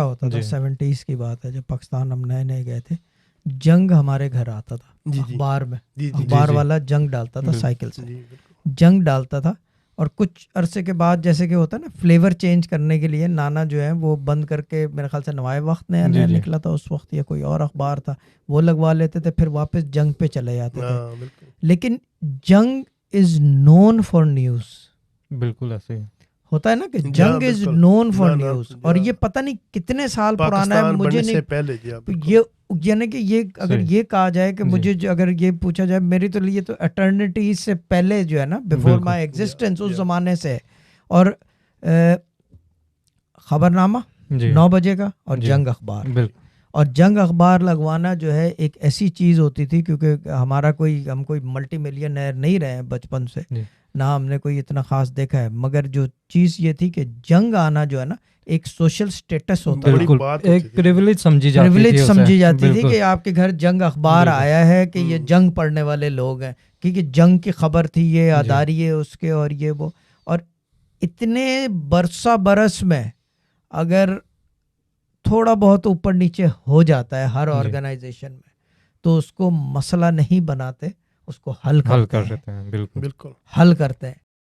ہوتا تھا 70s کی بات ہے، جب پاکستان ہم نئے نئے گئے تھے، جنگ ہمارے گھر آتا تھا اخبار میں، اخبار والا جنگ ڈالتا تھا سائیکل سے، جنگ ڈالتا تھا، اور کچھ عرصے کے بعد جیسے کہ ہوتا ہے نا فلیور چینج کرنے کے لیے نانا جو ہے وہ بند کر کے، میرے خیال سے نوائے وقت نیا نیا نکلا تھا اس وقت، یا کوئی اور اخبار تھا، وہ لگوا لیتے تھے، پھر واپس جنگ پہ چلے جاتے تھے. لیکن جنگ از نون فار نیوز. بالکل ایسے ہی ہوتا ہے نا کہ جنگ از نون فار نیوز، اور یہ پتہ نہیں کتنے سال پرانا ہے، مجھے نہیں یہ، یعنی کہ یہ اگر یہ کہا جائے کہ مجھے اگر یہ پوچھا جائے میری تو لیے تو اٹرنیٹی سے پہلے جو ہے نا، بیفور مائی ایگزسٹنس، اس زمانے سے. اور خبر نامہ 9 بجے کا، اور جنگ اخبار، اور جنگ اخبار لگوانا جو ہے ایک ایسی چیز ہوتی تھی، کیونکہ ہم کوئی ملٹی ملینئر نہیں رہے ہیں بچپن سے، نہ ہم نے کوئی اتنا خاص دیکھا ہے، مگر جو چیز یہ تھی کہ جنگ آنا جو ہے نا ایک سوشل سٹیٹس ہوتا ہے، ایک پریویلیج سمجھی جاتی تھی کہ آپ کے گھر جنگ اخبار آیا ہے، کہ یہ جنگ پڑھنے والے لوگ ہیں، کیونکہ جنگ کی خبر تھی، یہ اداری ہے اس کے، اور یہ وہ. اور اتنے برس میں اگر تھوڑا بہت اوپر نیچے ہو جاتا ہے ہر آرگنائزیشن میں، تو اس کو مسئلہ نہیں بناتے، اس کو حل کرتے ہیں. بالکل حل کرتے ہیں.